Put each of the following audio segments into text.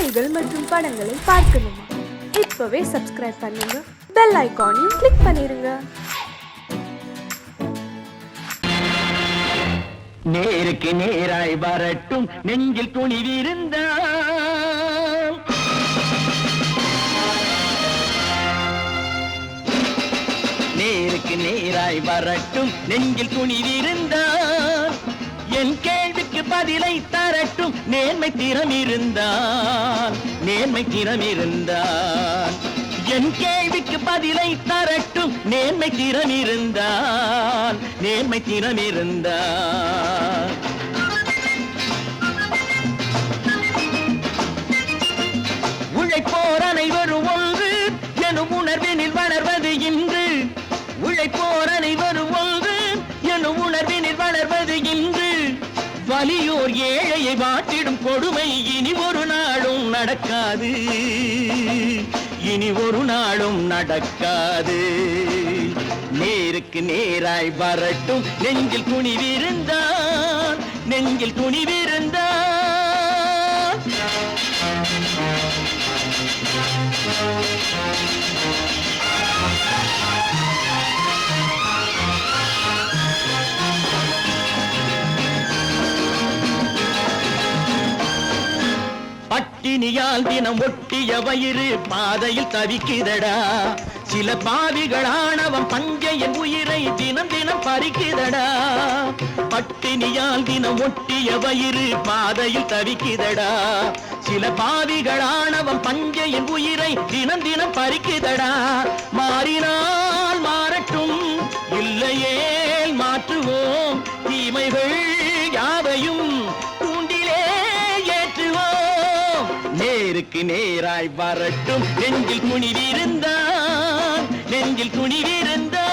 செய்திகள் மற்றும் படங்களை பார்க்கணுமா? இப்பவே சப்ஸ்கிரைப் பண்ணுங்க, பெல் ஐகானையும் கிளிக் பண்ணிருங்க. நேருக்கு நேராய் வரட்டும் நெஞ்சில் துணிவிருந்தால், நேருக்கு நேராய் வரட்டும் நெஞ்சில் துணிவிருந்தால், என் கேள்விக்கு பதிலை தரட்டும் நேர்மை திறம் இருந்தால், நேர்மை திறம் இருந்தால். என் கேள்விக்கு பதிலை தரட்டும் நேர்மை திறம் இருந்தால், நேர்மை திறம் இருந்தால். உழைப்போர் அனைவரும் ஒன்று எனும் உணர்வினில் வளர்வது இன்று, உழைப்போர் அனைவரும் ஒன்று எனும் உணர்வினில் வளர்வது இன்று. வலியோர் ஏழையை வாட்டிடும் கொடுமை இனி ஒரு நாளும் நடக்காது, இனி ஒரு நாளும் நடக்காது. நேருக்கு நேராய் வரட்டும் நெஞ்சில் துணிவிருந்தால், நெஞ்சில் துணிவிருந்தால். பட்டினியால் தினம் ஒட்டிய வயிறு பாதையில் தவிக்குதடா, சில பாவிகளானவன் பஞ்சையின் உயிரை தினம் தினம் பறிக்குதடா. பட்டினியால் தினம் ஒட்டிய வயிறு பாதையில் தவிக்குதடா, சில பாவிகளானவன் பஞ்சையின் உயிரை தினம் தினம் பறிக்குதடா. மாறினால் மாறட்டும், இல்லையே மாற்றுவோம், தீமைகள் யாவையும் தூண்டிலே ஏற்றுவோம். நேருக்கு நேராய் வரட்டும் நெஞ்சில் துணிவிருந்தால், நெஞ்சில் துணிவிருந்தால்.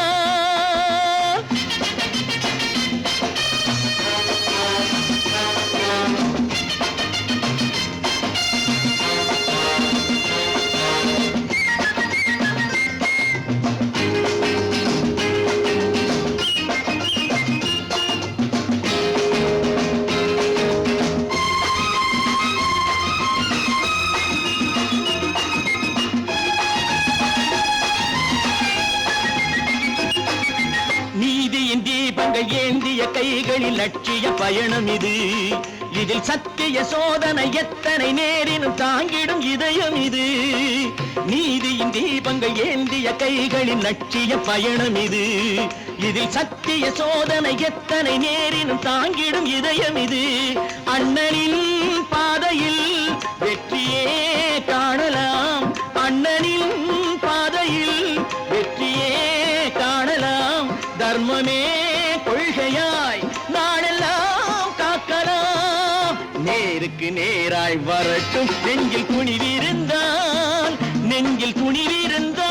தீபங்கள் ஏந்திய கைகளில் லட்சிய பயணம் இது, இதில் சத்திய சோதனை எத்தனை நேரினும் தாங்கிடும் இதயம் இது. நீதியின் தீபங்கள் ஏந்திய கைகளில் லட்சிய பயணம் இது, இதில் சத்திய சோதனை எத்தனை நேரினும் தாங்கிடும் இதயம் இது. அண்ணனின் பாதையில் வெற்றியே காணலாம், அண்ணனின் பாதையில் வெற்றியே காணலாம். தர்மமே கொள்கையாய் நாளெல்லாம் காக்கலாம். நேருக்கு நேராய் வரட்டும் நெஞ்சில் துணிவிருந்தால், நெஞ்சில் துணிவிருந்தால்.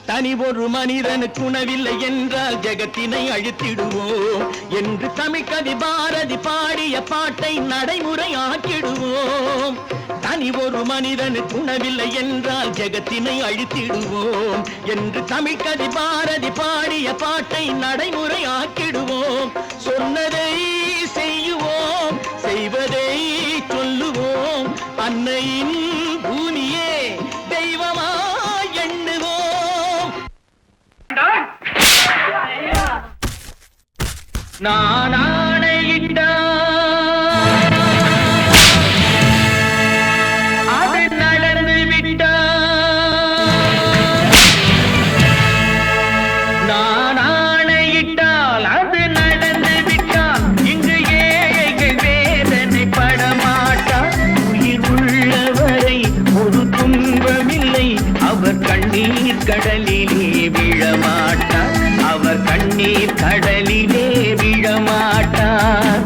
தனி ஒரு மனிதனுக்கு உணவில்லை என்றால் ஜெகத்தினை அழித்திடுவோம் என்று தமிழ் கவி பாரதி பாடிய பாட்டை நடைமுறை ஆக்கிடுவோம். தனி ஒரு மனிதனுக்கு உணவில்லை என்றால் ஜெகத்தினை அழித்திடுவோம் என்று தமிழ் கவி பாரதி பாடிய பாட்டை நடைமுறை ஆக்கிடுவோம். சொன்னதை செய்யுவோம், செய்வதை சொல்லுவோம், அன்னையின் பூமியே தெய்வமா எண்ணுவோம். நான் ஆணையிட்டால் அது நடந்து விட்டால், நான் ஆணையிட்டால் அது நடந்து விட்டால், இங்கு ஏழைகள் வேதனை படமாட்டார். உயிர் உள்ளவரை ஒரு துன்பமில்லை, அவர் கண்ணீர் கடலிலே விழமாட்டார், அவர் கண்ணீர் கடலிலே விழமாட்டார்.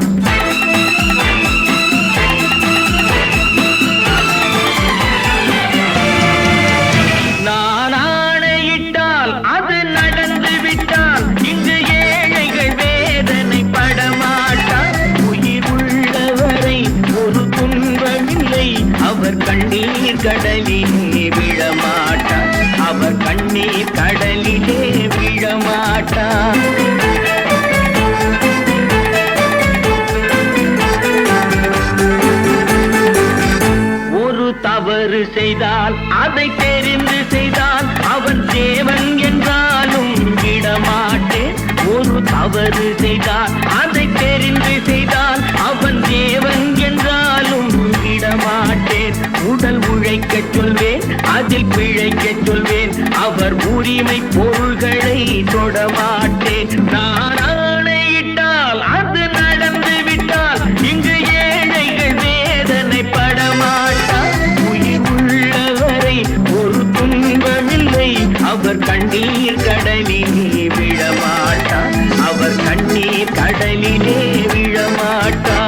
நான் ஆணையிட்டால் அது நடந்து விட்டால், இங்கு ஏழைகள் வேதனை படமாட்டார். உயிர் உள்ளவரை ஒரு துன்பமில்லை, அவர் கண்ணீர் கடலிலே விழமாட்டார். அவர் கண்ணீர் கடலிலே விழமாட்டார். ஒரு தவறு செய்தால் அதை தெரிந்து செய்தால் அவன் தேவன் என்றாலும் விடமாட்டேன். ஒரு தவறு செய்தால் அதை தெரிந்து செய்தால் அவன் தேவன் என்றாலும் விடமாட்டேன். உடல் உழைக்கச் சொல்வேன், அதில் பிழைக்கச் சொல்வேன், அவர் உரிமை பொருள்களை தொடமாட்டேன். நான் ஆணையிட்டால் அது நடந்து விட்டால் இங்கு ஏழைகள் வேதனை படமாட்டார். உயிர் உள்ளவரை ஒரு துன்பமில்லை, அவர் கண்ணீர் கடலிலே விழமாட்டார். அவர் கண்ணீர் கடலிலே விழமாட்டார்.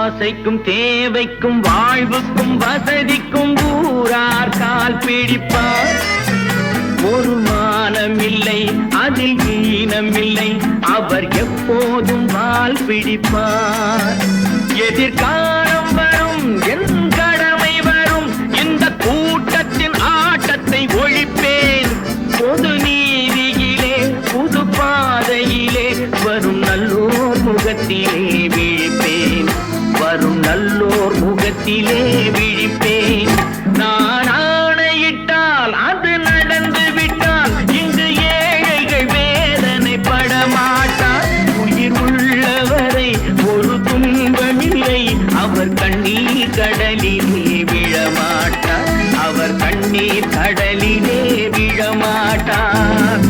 ஆசைக்கும் தேவைக்கும் வாழ்வுக்கும் வசதிக்கும் ஊரார் கால் பிடிப்பார். ஒரு மானமில்லை, அதில் ஈனமில்லை, அவர் எப்போதும் வால் பிடிப்பார். எதிர்காலம் வரும், என் கடமை வரும், இந்த கூட்டத்தின் ஆட்டத்தை ஒழிப்பேன். பொது நீதியிலே புது பாதையிலே வரும் நல்லோர் முகத்திலே விழிப்பேன். வரும் நல்லோர் முகத்திலே விழிப்பேன். நான் ஆணையிட்டால் அது நடந்து விட்டால் இங்கு ஏழைகள் வேதனை படமாட்டார். உயிர் உள்ளவரை ஒரு துன்பமில்லை, அவர் கண்ணீர் கடலிலே விழமாட்டார். அவர் கண்ணீர் கடலிலே விழமாட்டார்.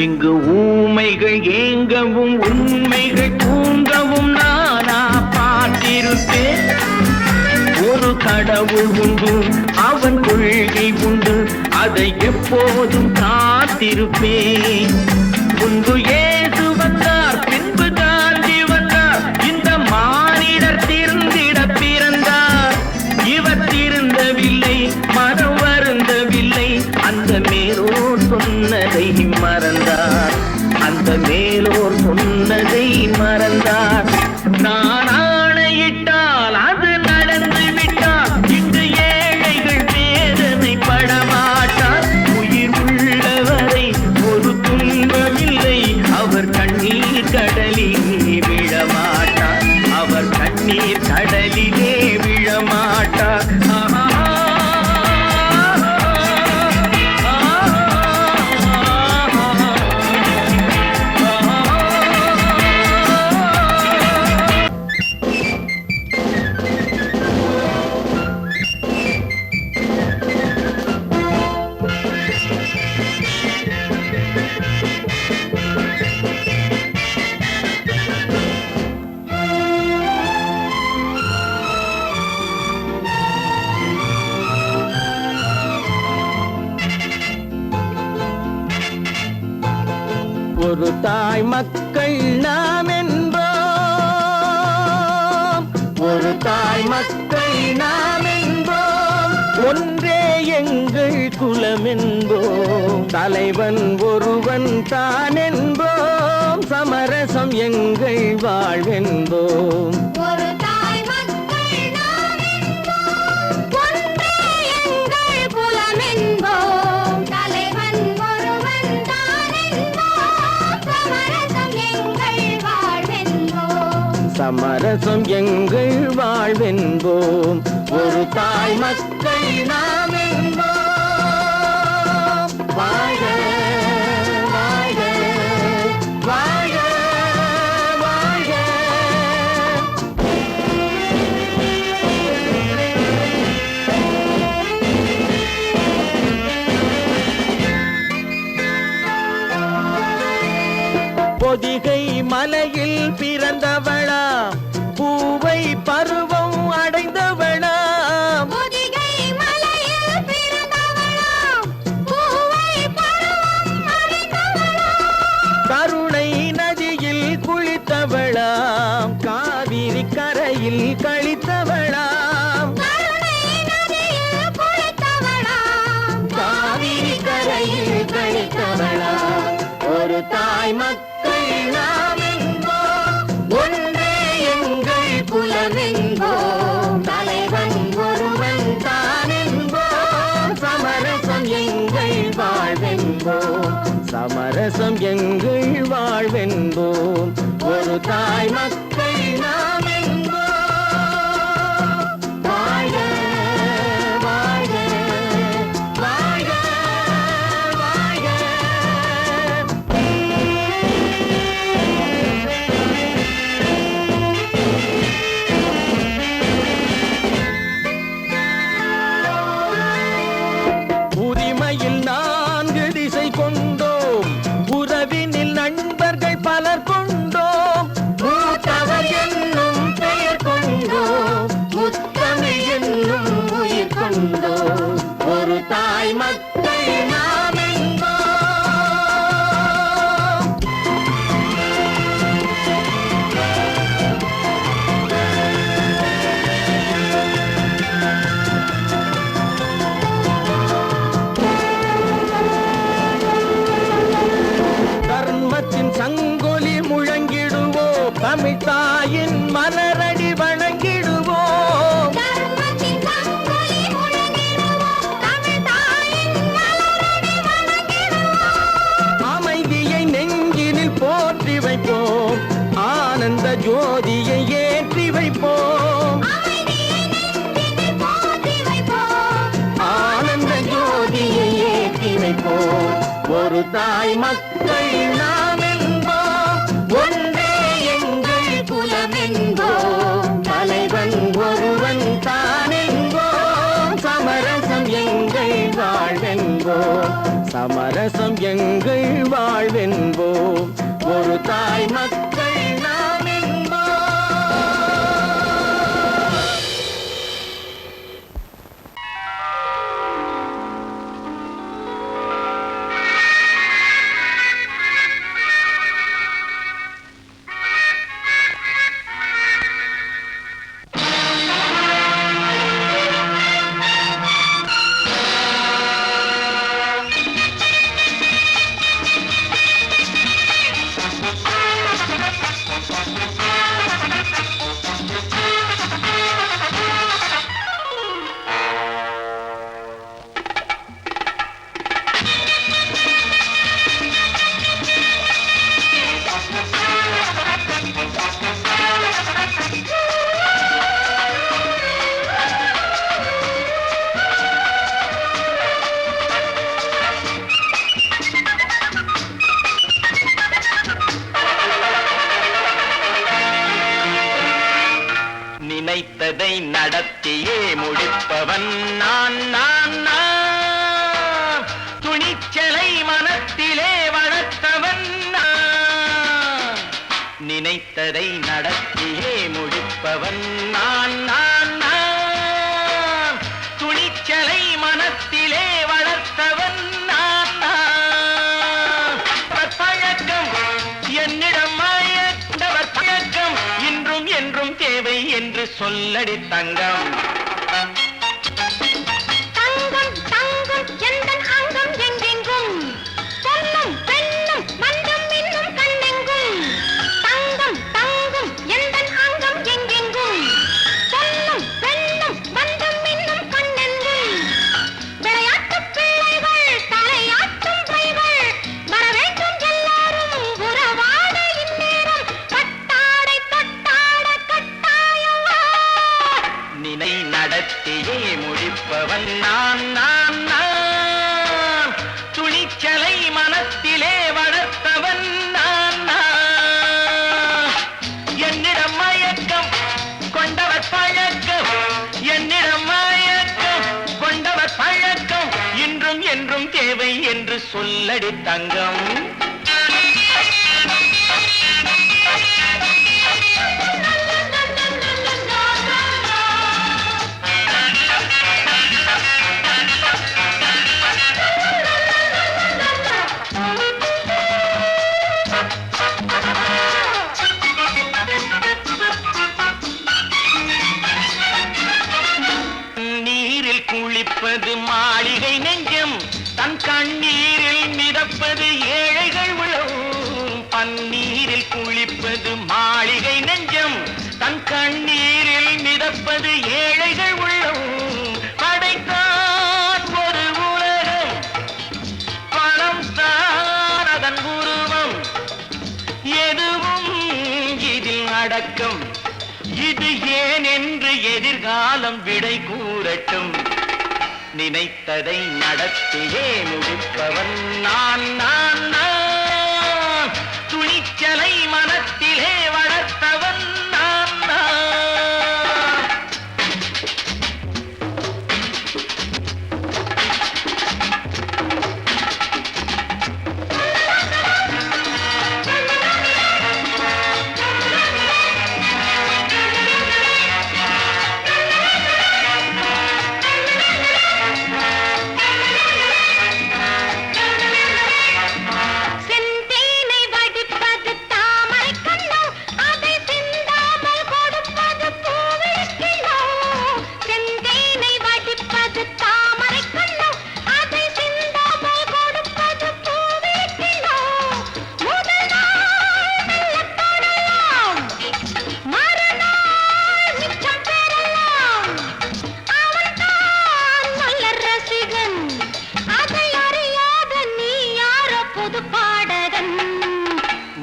இங்கு ஊமைகள் ஏங்கவும் உண்மைகள் தூங்கவும் நானா பார்த்திருப்பேன். ஒரு கடவுள் உண்டு, அவன் கொள்கை உண்டு, அதை எப்போதும் காத்திருப்பேன். முன்பு இயேசு வந்தார், பின்பு காந்தி வந்தார், இந்த மானிடர் திருந்திட பிறந்தார். இவர் திருந்தவில்லை, மனம் வருந்தவில்லை, அந்த மேலோர் சொன்னதை மறந்தார். அந்த மேலோர் சொன்னதை மறந்தார். நான் ஆணையிட்டால் அது நடந்து விட்டால் இங்கு ஏழைகள் வேதனை படமாட்டார். உயிர் உள்ளவரை ஒரு துன்பமில்லை, அவர் கண்ணீர் கடலிலே விழமாட்டார். அவர் கண்ணீர் கடலிலே விழமாட்டார். ஒரு தாய் மக்கள் நாம் என்போம். ஒரு தாய் மக்கள் நாம் என்போம். ஒன்றே எங்கள் குலம் என்போம். தலைவன் ஒருவன் தான் என்போம். சமரசம் எங்கள் வாழ்வென்போம். சமரசம் எங்கள் வாழ்வென்போம். ஒரு தாய் மக்கள் நாம் என்போம். வாழ்க வாழ்க வாழ்க பொதிகை மலையில் பிறந்தவளா பூவை பருவம் அடைந்தவளா பொதிகை மலையில் பிறந்தவளா பூவை பருவம் அடைந்தவளா கருணை நதியில் குளித்தவளா காவிரி கரையில் கழித்தவளா கருணை நதியில் குளித்தவளா காவிரி கரையில் கழித்தவளா ஒரு தாய் மக்கள் நாம் என்போம் ஒன்றே எங்கள் குலம் என்போம் தலைவன் ஒருவன் தான் என்போம் சமரசம் எங்கள் வாழ்வென்போம் சமரசம் எங்கள் வாழ்வென்போம் ஒரு தாய் மக்கள் நாம் என்போம் வாழ்க வாழ்க வாழ்க வாழ்க உரிமையில் 4 திசை கொண்டோம் உறவினில் நண்பர்கள் பலர் கொண்டோம் மூத்தவர் என்னும் பெயர் கொண்டோம் முத்தமிழ் என்னும் உயிர் கொண்டோம் ஒரு தாய் மக்கள் நாம் என்போம் தர்மத்தின் சங்கொலி முழங்கிடுவோம் தமிழ் தாயின் மலரடி வணங்கிடுவோம் தர்மத்தின் சங்கொலி முழங்கிடுவோம் தமிழ் தாயின் மலரடி வணங்கிடுவோம் அமைதியை நெஞ்சினில் போற்றி வைப்போம் ஆனந்த ஜோதியை ஏற்றி வைப்போம் அமைதியை நெஞ்சினில் போற்றி வைப்போம் ஆனந்த ஜோதியை ஏற்றி வைப்போம் ஒரு தாய் மக்கள் நாம் என்போம் ஒன்றே எங்கள் குலம் என்போம் தலைவன் ஒருவன் தான் என்போம் சமரசம் எங்கள் வாழ்வென்போம் சமரசம் எங்கள் வாழ்வென்போம் ஒரு தாய் மக்கள் நாம் என்போம் நினைத்ததை நடத்தியே முடிப்பவன் நான் நான் நான் துணிச்சலை மனத்திலே வளர்த்தவன் நான் நினைத்ததை நடத்தியே முடிப்பவன் நான் நான் நான் துணிச்சலை மனத்திலே வளர்த்தவன் நான் நான் பழக்கம் என்னிடம் மாயவர் பழக்கம் இன்றும் என்றும் தேவை என்று சொல்லடி தங்கம் தங்கம் தங்கம் எந்தன் அங்கம் எங்கெங்கும் பொன்னும் பெண்ணும் மன்றம் இன்னும் கண்ணெங்கும் தங்கம் தங்கம் எந்தன் அங்கம் எங்கெங்கும் பொன்னும் பெண்ணும் மன்றம் இன்னும் கண்ணெங்கும் விளையாட்டு பிள்ளைகள் தலையாட்டும் பைகள் வர வேண்டும் எல்லாரும் உறவாட இந்நேரம் கட்டாடை தொட்டாட கட்டாயவா நினை நடத்தியே முடிப்பவன் நான் நான் நான் துணிச்சலை மனத்திலே வளர்த்தவன் நான் நான் என்னிடம் மயக்கம் கொண்டவர் பழக்கம் என்னிடம் மயக்கம் கொண்டவர் பழக்கம் இன்றும் என்றும் தேவை என்று சொல்லடி தங்கம் மடியில் குளிப்பது மாளிகை நெஞ்சம், தன் கண்ணீரில் மிதப்பது ஏழைகள் உள்ளம். படைத்தான் ஒரு உலகம், பணம் தான் அதன் உருவம், எதுவும் இதில் அடக்கம். இது ஏன் என்று எதிர்காலம் விடை கூறட்டும். நினைத்ததை நடத்தியே முடிப்பவன் நான் நான் நான். துணிச்சலை மனத்திலே வளர்த்தவன் நான் நான்.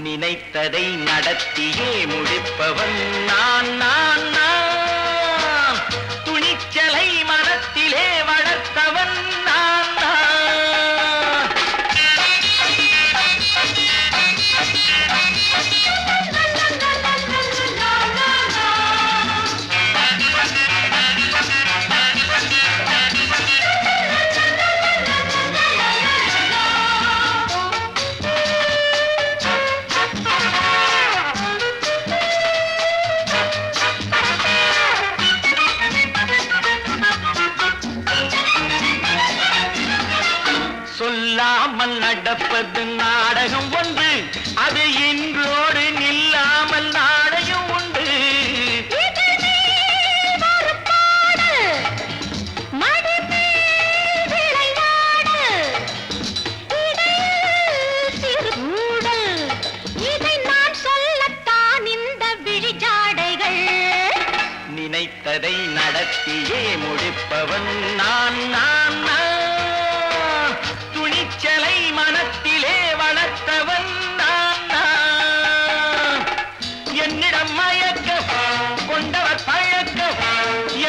நினைத்ததை நடத்தியே முடிப்பவன் நான் நான் நான். துணிச்சலை மனத்திலே வளர்த்தவன் நான் நான். சொல்லாமல் நடப்பது நாடகம் ஒன்று, அது இன்றோடு நில்லாமல் நாடகம் உண்டு. இதை நான் சொல்லத்தான் இந்த விழிஜாடைகள். நினைத்ததை நடத்தியே முடிப்பவன் நான் நான் நான். துணிச்சலை மனத்திலே வளர்த்தவன் நான் நான். என்னிடம் மயக்கம் கொண்டவர் பழக்கம்,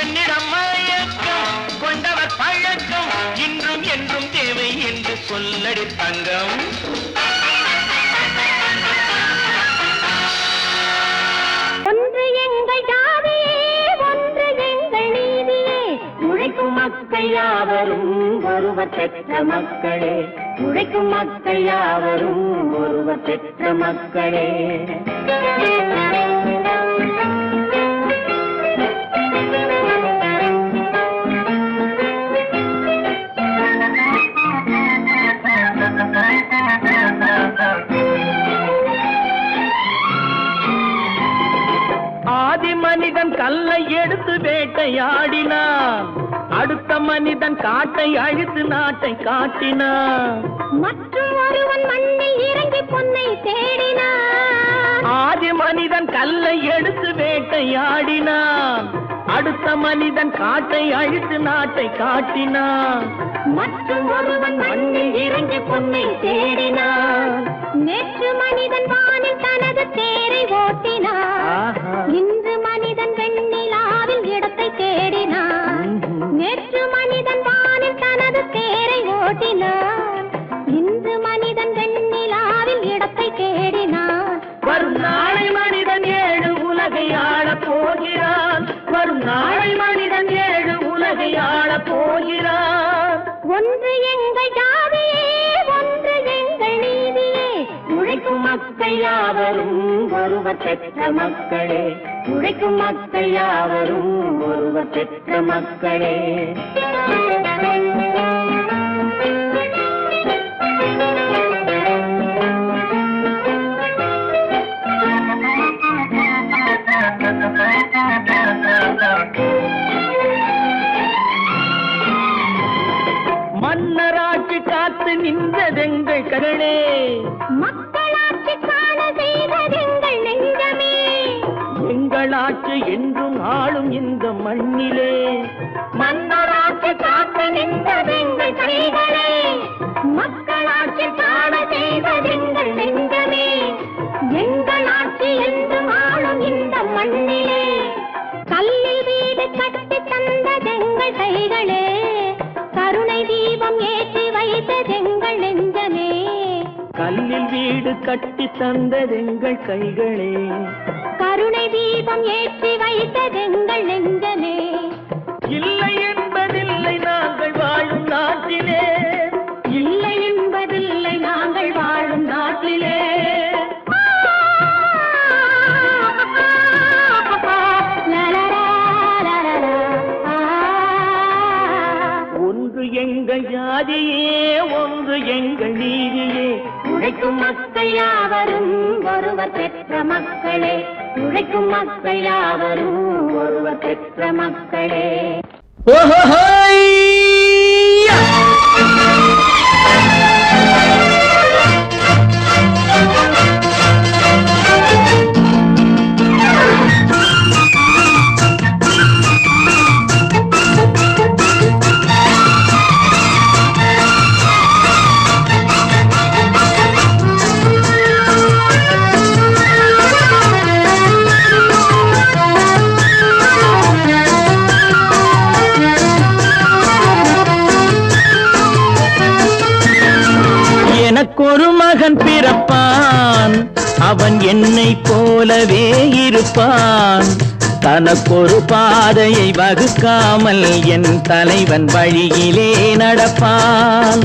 என்னிடம் மயக்கம் கொண்டவர் பழக்கம், இன்றும் என்றும் தேவை என்று சொல்லடி தங்கம். ஒன்று எங்கள் ஜாதியே, ஒன்று எங்கள் நீதியே. உழைக்கும் மக்கள் யாவரும் ஒருவர் பெற்ற மக்களே. உழைக்கும் மக்கள் யாவரும் ஒருவர் பெற்ற மக்களே. ஆதி மனிதன் கல்லை எடுத்து வேட்டையாடினான், அடுத்த மனிதன் காட்டை அழித்து நாட்டை காட்டினான். மற்றும் ஒருவன் மண்ணில் இறங்கி பொன்னை தேடினான். ஆதி மனிதன் கல்லை எடுத்து வேட்டையாடினான், அடுத்த மனிதன் காட்டை அழித்து நாட்டை காட்டினான். மற்றும் ஒருவன் மண்ணில் இறங்கி பொன்னை தேடினான். நேற்று மனிதன் வானில் தனது தேரை ஓட்டினான். இன்று மனிதன் வெண்ணிலாவில் இடத்தை தேடினான். நேற்று மனிதன் வானில் தனது தேரை ஓட்டினான். இன்று மனிதன் வெண்ணிலாவில் இடத்தை தேடினான். வரும் நாளை மனிதன் ஏழு உலகை ஆளப் போகிறான். வரும் நாளை மனிதன் ஏழு உலகை ஆளப் போகிறான். ஒன்று எங்கள் ஜாதியே, ஒன்று எங்கள் நீதியே. உழைக்கும் மக்கள் யாவரும் ஒருவர் பெற்ற மக்களே. உழைக்கும் மக்கள் யாவரும் ஒருவர் பெற்ற மக்களே. மன்னராட்சி காத்து நின்றதெங்கள் கரணே, மக்களாட்சி காண செய்ததே மன்னராட்சி என்றும் ஆளும் இந்த மண்ணிலே மன்னராட்சி காக்க நின்றதெங்கள் கைகளே, மக்களாட்சி காண செய்வதெங்கள் நெஞ்சமே. எங்கள் ஆட்சி என்றும் ஆளும் இந்த மண்ணிலே, கல்லில் வீடு கட்டி தந்ததெங்கள் கைகளே, கருணை தீபம் ஏற்றி வைத்ததெங்கள் நெஞ்சமே. கல்லில் வீடு கட்டி தந்ததெங்கள் கைகளே, கருணை தீபம் ஏற்றி வைத்ததெங்கள் நெஞ்சமே. இல்லை என்பதில்லை நாங்கள் வாழும் நாட்டிலே, இல்லை என்பதில்லை நாங்கள் வாழும் நாட்டிலே. ஒன்று எங்கள் ஜாதியே, ஒன்று எங்கள் நீதியே. உழைக்கும் மக்கள் யாவரும் ஒருவர் பெற்ற மக்களே, உழைக்கும் மக்கள் யாவரும் ஒருவர் பெற்ற மக்களே. எனக்கொரு மகன் பிறப்பான், அவன் என்னை போலவே இருப்பான். தனக்கொரு பாதையை வகுக்காமல் என் தலைவன் வழியிலே நடப்பான்.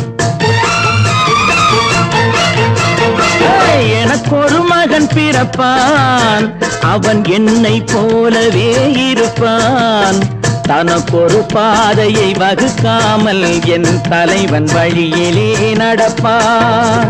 எனக்கொரு மகன் பிறப்பான், அவன் என்னை போலவே இருப்பான். தனக்கொரு பாதையை வகுக்காமல் என் தலைவன் வழியிலே நடப்பான்.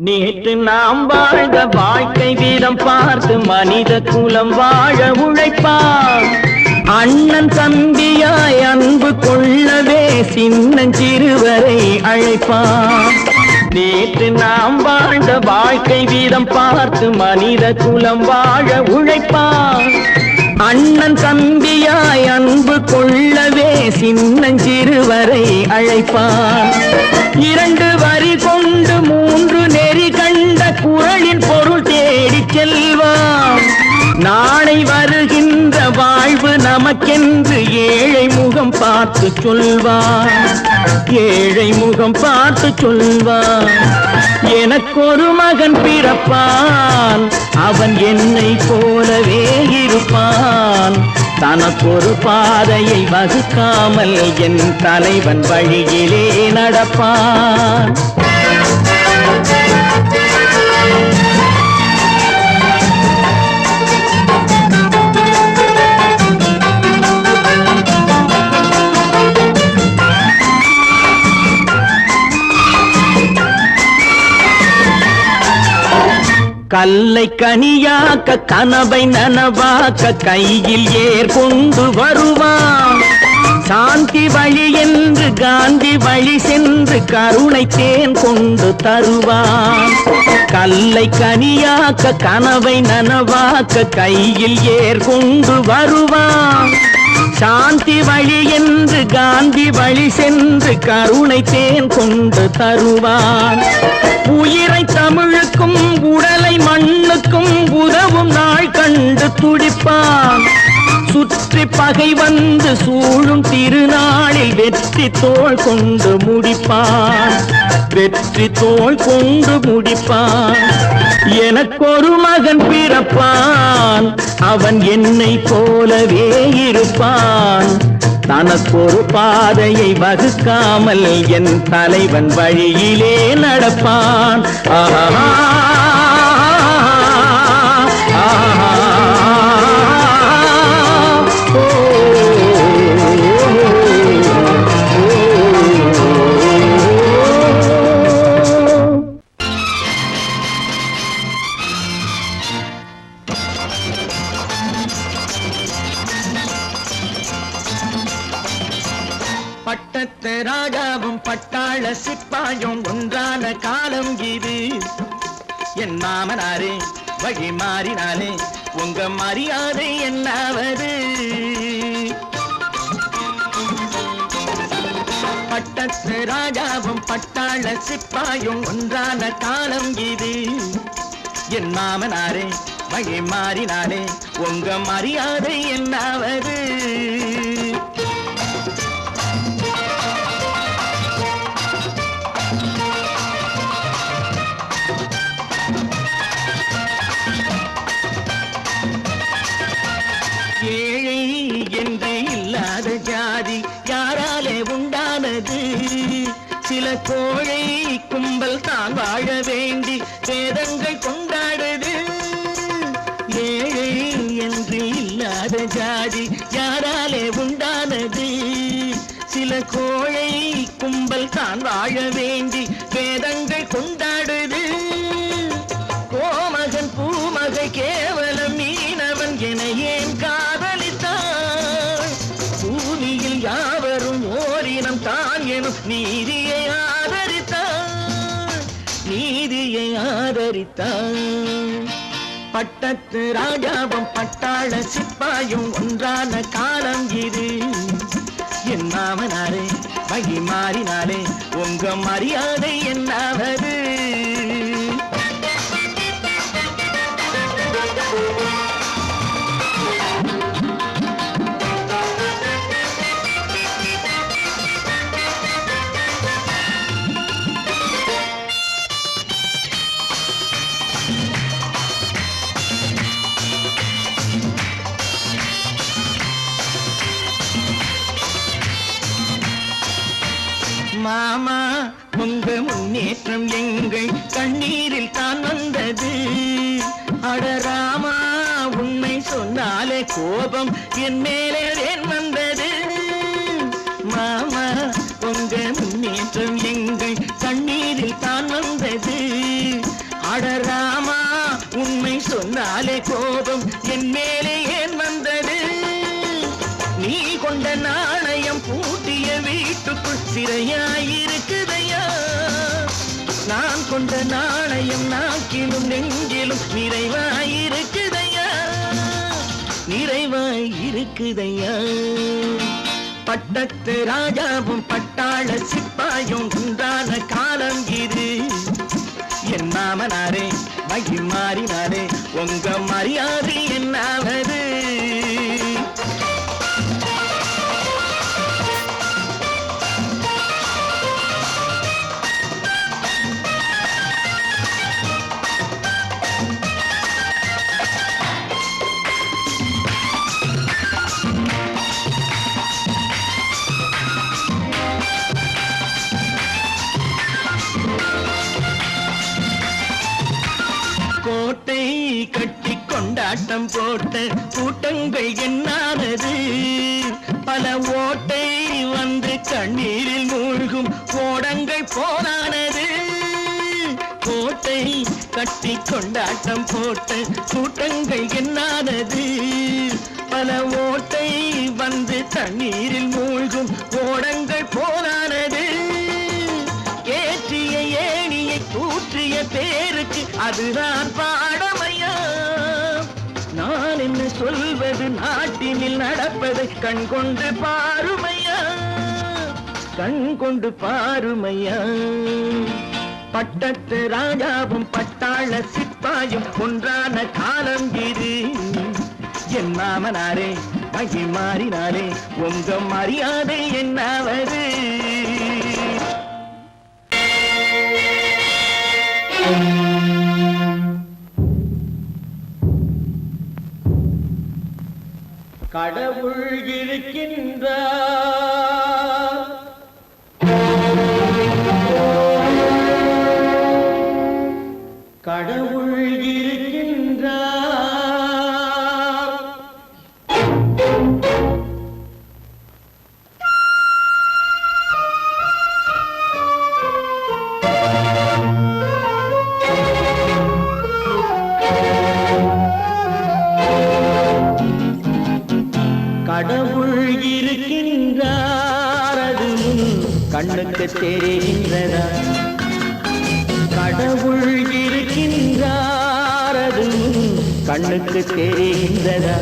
நேற்று நாம் வாழ்ந்த வாழ்க்கை வீதம் பார்த்து மனித குலம் வாழ உழைப்பான். அண்ணன் தம்பியாய் அன்பு கொள்ளவே சின்னஞ்சிறுவரை அழைப்பான். நேற்று நாம் வாழ்ந்த வாழ்க்கை வீதம் பார்த்து மனித குலம் வாழ உழைப்பான். அண்ணன் தம்பியாய் அன்பு கொள்ளவே சின்னஞ்சிறுவரை அழைப்பான். இரண்டு வரி கொண்டு மூன்று நெறி கண்ட குறளின் பொருள் தேடி செல்வான். நாளை வருகின்ற வாழ்வு நமக்கென்று ஏழை முகம் பார்த்து சொல்வான். ஏழை முகம் பார்த்து சொல்வான். எனக்கொரு மகன் பிறப்பான், அவன் என்னை போலவே இருப்பான். தனக்கொரு பாதையை வகுக்காமல் என் தலைவன் வழியிலே நடப்பான். கல்லை கனியாக்க கனவை நனவாக்க கையில் ஏற்கொண்டு வருவான். சாந்தி வழி என்று காந்தி வழி சென்று கருணை தேன் கொண்டு தருவான். கல்லை கனியாக்க கனவை நனவாக்க கையில் ஏற்கொண்டு வருவான். சாந்தி வழி என்று காந்தி வழி சென்று கருணை தேன் கொண்டு தருவான். உயிரை தமிழுக்கும் உடலை மண்ணுக்கும் உதவும் நாள் கண்டு துடிப்பான். சுற்றி பகை வந்து சூழும் திருநாளில் வெற்றி தோள் கொண்டு முடிப்பான். வெற்றி தோள் கொண்டு முடிப்பான். எனக்கொரு மகன் பிறப்பான், அவன் என்னை போலவே இருப்பான். தனக்கொரு பாதையை வகுக்காமல் என் தலைவன் வழியிலே நடப்பான். ஆஹா ராஜாவும் பட்டாள சிப்பாயும் ஒன்றான காலம் இது. என் மாமனாரே வழி மாறினாலே உங்க மரியாதை என்னாவது? பட்டத்து ராஜாவும் பட்டாள சிப்பாயும் ஒன்றான காலம் இது. என் மாமனாரே வழி மாறினாலே உங்க மரியாதை என்னாவது? ஏழை என்று இல்லாத ஜாதி யாராலே உண்டானது? சில கோழை கும்பல் தான் வாழ வேண்டி வேதங்கள் கொண்டாடுது. ஏழை என்று இல்லாத ஜாதி யாராலே உண்டானது? சில கோழை கும்பல் தான் வாழ வேண்டி வேதங்கள் கொண்டாடுது. கோமகன் பூமகை கேவலம் மீனவன் என ஏன் காதலித்தான்? பூமியில் யாவரும் ஓரினம் தான் எனும் நீதியை ஆதரித்தான், நீதியை ஆதரித்தான். பட்டத்து ராஜாவும் பட்டாள சிப்பாயும் ஒன்றான காலம் இது. என் மாமனாரே வழி மாறினாலே உங்க மரியாதை என்னாவது? மாமா உங்க முன்னேற்றம் எங்கள் கண்ணீரில் தான் வந்தது. அடராமா உண்மை சொன்னாலே கோபம் என் மேலே ஏன் வந்தது? மாமா உங்க முன்னேற்றம் எங்கள் கண்ணீரில் தான் வந்தது. அடராமா உண்மை சொன்னாலே கோபம் என் மேலே ஏன் வந்தது? நீ கொண்ட நாணயம் பூட்டிய வீட்டுக்குள் சிறையாயிருக்குதையா? நான் கொண்ட நாணயம் நாக்கிலும் நெஞ்சிலும் நிறைவாயிருக்குதையா, நிறைவாயிருக்குதையா. பட்டத்து ராஜாவும் பட்டாள சிப்பாயும் உண்டான காலம் இது. என் மாமனாரே வழி மாறினாரே உங்க மரியாதை என்னாவது? கோட்டை கட்டி கொண்டாட்டம் போட்ட கூட்டங்கள் என்னானது? பல ஓட்டை வந்து கண்ணீரில் மூழ்கும் கோடங்கள் போனானது. கோட்டை கட்டி கொண்டாட்டம் போட்ட கூட்டங்கள் என்னானது? பல ஓட்டை வந்து தண்ணீரில் மூழ்கும் கோடங்கள் போனானது. ஏற்றிய ஏணியை தூற்றிய பேருக்கு அதுதான் பாடமையா? நான் என்ன சொல்வது? நாட்டினில் நடப்பதை கண் கொண்டு பாருமையா, கண் கொண்டு பாருமையா. பட்டத்து ராஜாவும் பட்டாள சிப்பாயும் ஒன்றான காலம் இது. என் மாமனாரே வழி மாறினாரே உங்க மரியாதை என்னாவது? கடவுள் இருக்கின்றார், கடவுள் இருக்கின்றார். கடவுள் இருக்கின்றார், அது கண்ணுக்கு தெரிகின்றதா கடவுள் இருக்கின்றார் அதுவும் கண்ணுக்கு தெரிகின்றதா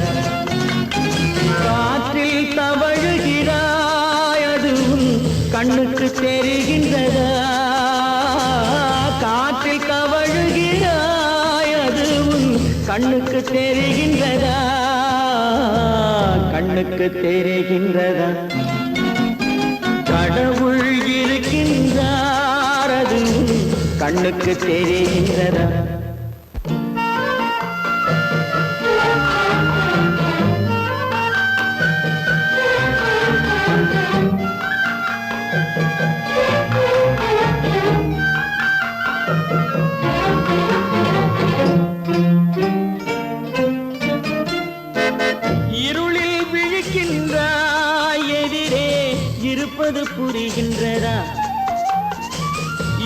காற்றில் தவழுகிறாய் அதுவும் கண்ணுக்கு தெரிகின்றதா காற்றில் தவழுகிறாய் அதுவும் கண்ணுக்கு தெரிகின்றதா கண்ணுக்கு தெரிகின்றதா கடவுள் இருக்கின்றார் அதுவும் கண்ணுக்கு தெரிகின்றதா இருளில் விழிக்கின்றாய் எதிரே இருப்பது புரிகின்றதா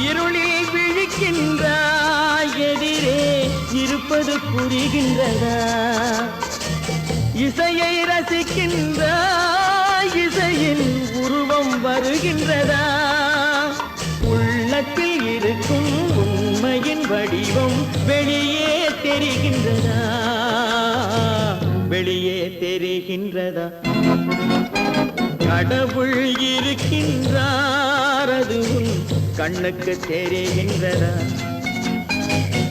இருளில் விழிக்கின்றாய் எதிரே இருப்பது புரிகின்றதா இசையை ரசிக்கின்றாய் இசையின் உருவம் வருகின்றதா உள்ளத்தில் இருக்கும் உண்மையின் வடிவம் வெளியே தெரிகின்றதா வெளியே தெரிகின்றதா கடவுள் இருக்கின்றார் அதுவும் கண்ணுக்கு தெரிகின்றதா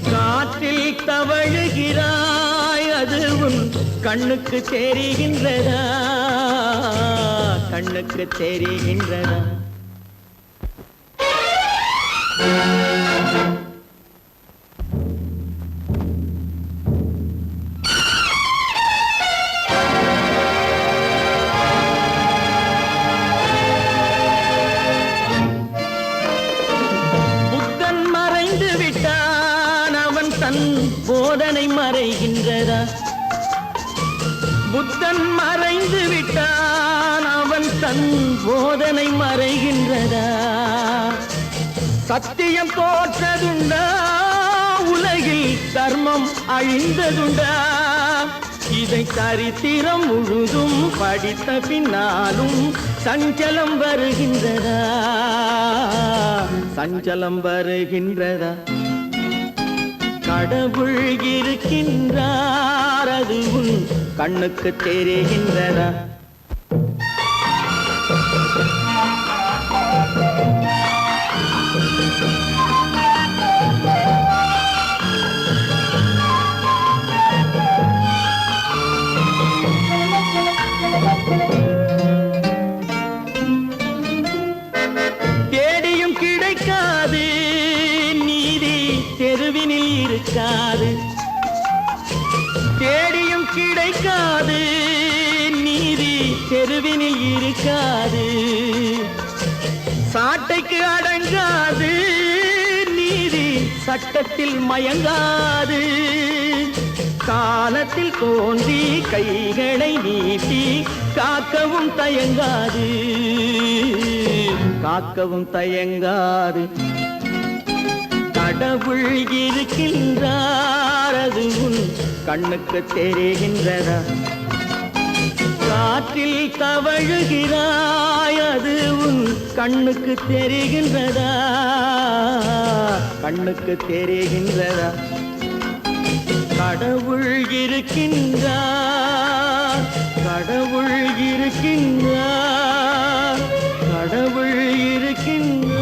காற்றில் தவழுகிறாய் அதுவும் கண்ணுக்கு தெரிகின்றதா கண்ணுக்கு தெரிகின்றதா போதனை மறைகின்றதா புத்தன் மறைந்து விட்டான் அவன் தன் போதனை மறைகின்றதா சத்தியம் தோற்றதுண்டா உலகில் தர்மம் அழிந்ததுண்டா இதை சரித்திரம் முழுதும் படித்த பின்னாலும் சஞ்சலம் வருகின்றதா சஞ்சலம் வருகின்றதா கடவுள் இருக்கின்றார் அதுவும் கண்ணுக்கு தெரிகின்றதா தேடியும் கிடைக்காது நீதி தெருவினில் இருக்காது தேடியும் கிடைக்காது நீதி தெருவினில் இருக்காது சாட்டைக்கு அடங்காது நீதி சட்டத்தில் மயங்காது காலத்தில் தோன்றி கைகளை நீட்டி காக்கவும் தயங்காது காக்கவும் தயங்காது கடவுள் இருக்கின்றார் அதுவும் கண்ணுக்கு தெரிகின்றதா காற்றில் தவழுகிறாய் அதுவும் கண்ணுக்கு தெரிகின்றதா கண்ணுக்கு தெரிகின்றதா கடவுள் இருக்கின்றார் கடவுள் இருக்கின்றார் கடவுள் இருக்கின்றார்